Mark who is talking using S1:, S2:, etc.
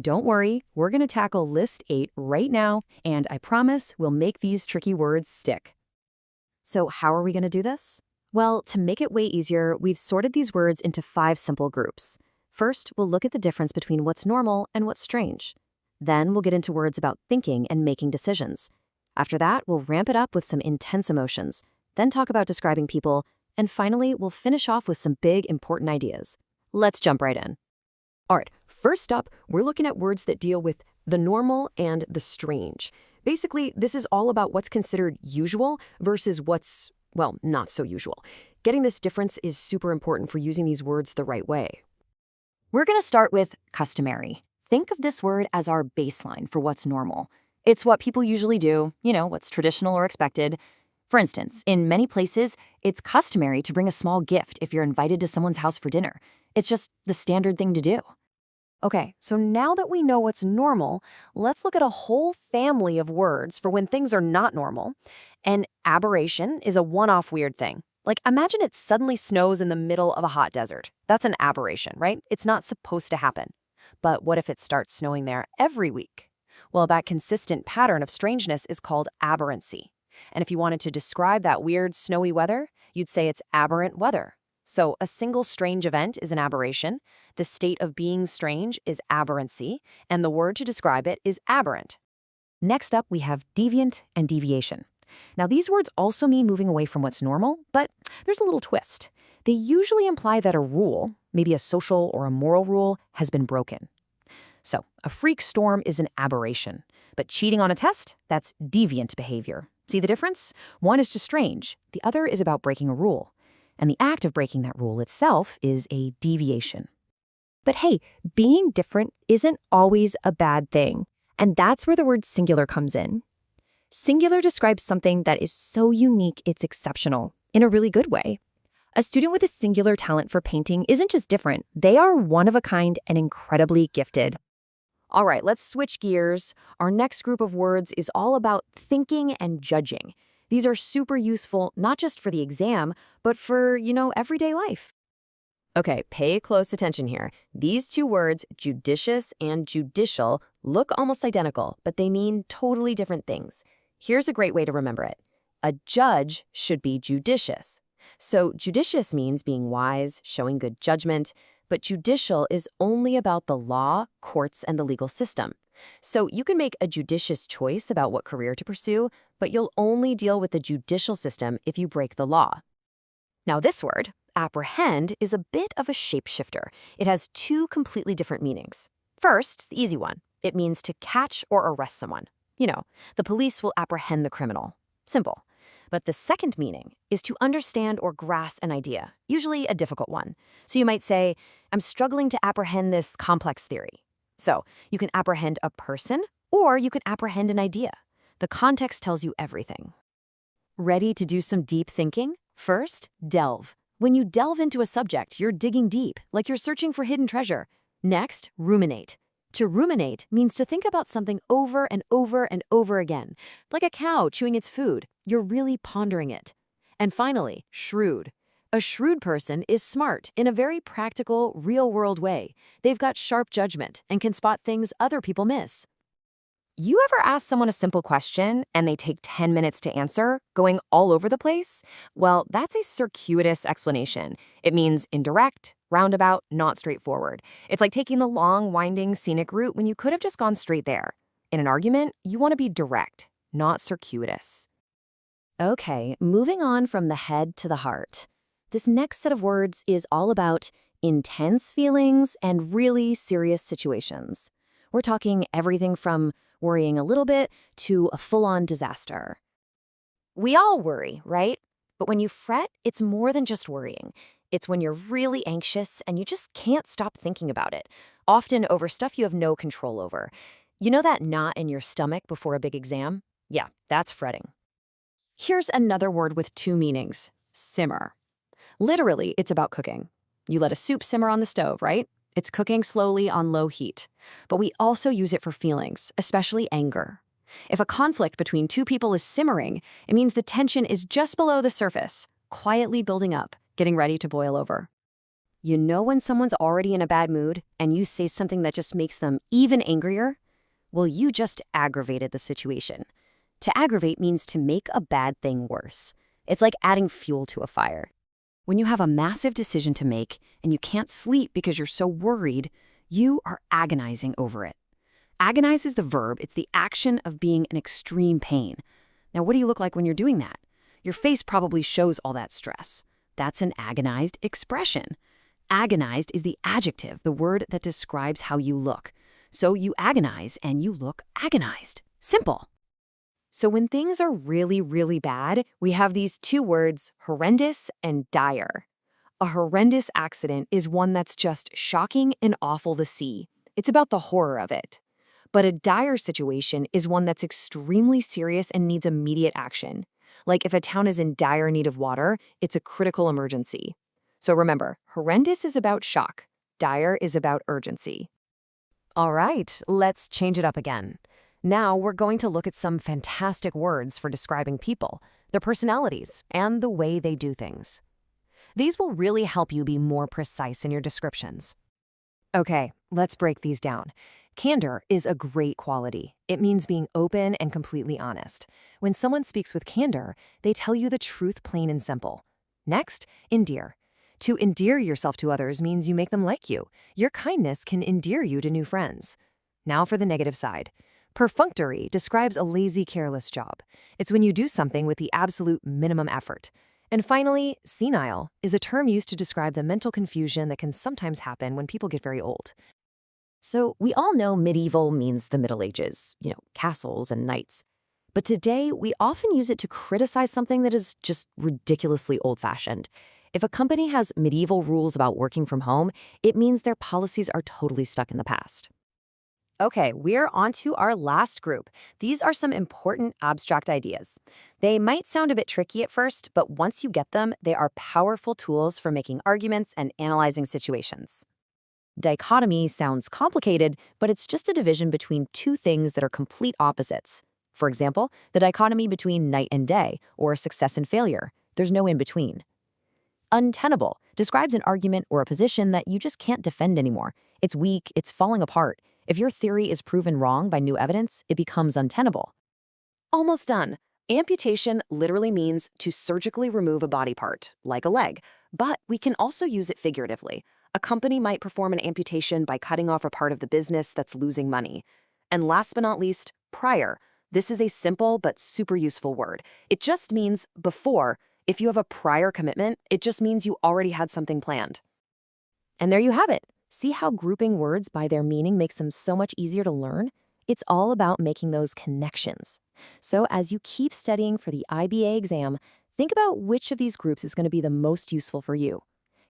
S1: Don't worry, we're going to tackle List 8 right now, and I promise we'll make these tricky words stick. So how are we going to do this? Well, to make it way easier, we've sorted these words into 5 simple groups. First, we'll look at the difference between what's normal and what's strange. Then we'll get into words about thinking and making decisions. After that, we'll ramp it up with some intense emotions, then talk about describing people, and finally, we'll finish off with some big, important ideas. Let's jump right in.
S2: All right, first up, we're looking at words that deal with the normal and the strange. Basically, this is all about what's considered usual versus what's, well, not so usual. Getting this difference is super important for using these words the right way.
S1: We're going to start with customary. Think of this word as our baseline for what's normal. It's what people usually do, what's traditional or expected. For instance, in many places, it's customary to bring a small gift if you're invited to someone's house for dinner. It's just the standard thing to do.
S3: Okay, so now that we know what's normal, let's look at a whole family of words for when things are not normal. An aberration is a one-off weird thing. Like, imagine it suddenly snows in the middle of a hot desert. That's an aberration, right? It's not supposed to happen. But what if it starts snowing there every week? Well, that consistent pattern of strangeness is called aberrancy. And if you wanted to describe that weird snowy weather, you'd say it's aberrant weather. So a single strange event is an aberration, the state of being strange is aberrancy, and the word to describe it is aberrant.
S1: Next up, we have deviant and deviation. Now, these words also mean moving away from what's normal, but there's a little twist. They usually imply that a rule, maybe a social or a moral rule, has been broken. So, a freak storm is an aberration, but cheating on a test, that's deviant behavior. See the difference? One is just strange, the other is about breaking a rule. And the act of breaking that rule itself is a deviation.
S4: But hey, being different isn't always a bad thing, and that's where the word singular comes in. Singular describes something that is so unique it's exceptional, in a really good way. A student with a singular talent for painting isn't just different, they are one of a kind and incredibly gifted.
S3: All right, let's switch gears. Our next group of words is all about thinking and judging. These are super useful, not just for the exam, but for, everyday life.
S2: Okay, pay close attention here. These two words, judicious and judicial, look almost identical, but they mean totally different things. Here's a great way to remember it. A judge should be judicious. So judicious means being wise, showing good judgment, but judicial is only about the law, courts, and the legal system. So you can make a judicious choice about what career to pursue, but you'll only deal with the judicial system if you break the law. Now this word, apprehend, is a bit of a shapeshifter. It has 2 completely different meanings. First, the easy one. It means to catch or arrest someone. The police will apprehend the criminal. Simple. But the second meaning is to understand or grasp an idea, usually a difficult one. So you might say, I'm struggling to apprehend this complex theory. So you can apprehend a person, or you can apprehend an idea. The context tells you everything. Ready to do some deep thinking? First, delve. When you delve into a subject, you're digging deep, like you're searching for hidden treasure. Next, ruminate. To ruminate means to think about something over and over and over again, like a cow chewing its food. You're really pondering it. And finally, shrewd. A shrewd person is smart in a very practical, real-world way. They've got sharp judgment and can spot things other people miss. You ever ask someone a simple question and they take 10 minutes to answer, going all over the place? Well, that's a circuitous explanation. It means indirect, roundabout, not straightforward. It's like taking the long, winding, scenic route when you could have just gone straight there. In an argument, you want to be direct, not circuitous. Okay, moving on from the head to the heart. This next set of words is all about intense feelings and really serious situations. We're talking everything from worrying a little bit to a full-on disaster. We all worry, right? But when you fret, it's more than just worrying. It's when you're really anxious and you just can't stop thinking about it, often over stuff you have no control over. You know that knot in your stomach before a big exam? Yeah, that's fretting. Here's another word with 2 meanings, simmer. Literally, it's about cooking. You let a soup simmer on the stove, right? It's cooking slowly on low heat. But we also use it for feelings, especially anger. If a conflict between 2 people is simmering, it means the tension is just below the surface, quietly building up, getting ready to boil over. You know when someone's already in a bad mood and you say something that just makes them even angrier? Well, you just aggravated the situation. To aggravate means to make a bad thing worse. It's like adding fuel to a fire. When you have a massive decision to make and you can't sleep because you're so worried, you are agonizing over it. Agonize is the verb. It's the action of being in extreme pain. Now, what do you look like when you're doing that? Your face probably shows all that stress. That's an agonized expression. Agonized is the adjective, the word that describes how you look. So you agonize and you look agonized. Simple. So when things are really, really bad, we have these two words, horrendous and dire. A horrendous accident is one that's just shocking and awful to see. It's about the horror of it. But a dire situation is one that's extremely serious and needs immediate action. Like if a town is in dire need of water, it's a critical emergency. So remember, horrendous is about shock. Dire is about urgency. All right, let's change it up again. Now we're going to look at some fantastic words for describing people, their personalities, and the way they do things. These will really help you be more precise in your descriptions.
S3: Okay, let's break these down. Candor is a great quality. It means being open and completely honest. When someone speaks with candor, they tell you the truth plain and simple. Next, endear. To endear yourself to others means you make them like you. Your kindness can endear you to new friends. Now for the negative side. Perfunctory describes a lazy, careless job. It's when you do something with the absolute minimum effort. And finally, senile is a term used to describe the mental confusion that can sometimes happen when people get very old.
S2: So we all know medieval means the Middle Ages, castles and knights. But today, we often use it to criticize something that is just ridiculously old-fashioned. If a company has medieval rules about working from home, it means their policies are totally stuck in the past.
S3: Okay, we're on to our last group. These are some important abstract ideas. They might sound a bit tricky at first, but once you get them, they are powerful tools for making arguments and analyzing situations.
S2: Dichotomy sounds complicated, but it's just a division between two things that are complete opposites. For example, the dichotomy between night and day, or success and failure. There's no in between. Untenable describes an argument or a position that you just can't defend anymore. It's weak, it's falling apart. If your theory is proven wrong by new evidence, it becomes untenable.
S3: Almost done. Amputation literally means to surgically remove a body part, like a leg, but we can also use it figuratively. A company might perform an amputation by cutting off a part of the business that's losing money. And last but not least, prior. This is a simple but super useful word. It just means before. If you have a prior commitment, it just means you already had something planned.
S2: And there you have it. See how grouping words by their meaning makes them so much easier to learn? It's all about making those connections. So as you keep studying for the IBA exam, think about which of these groups is going to be the most useful for you.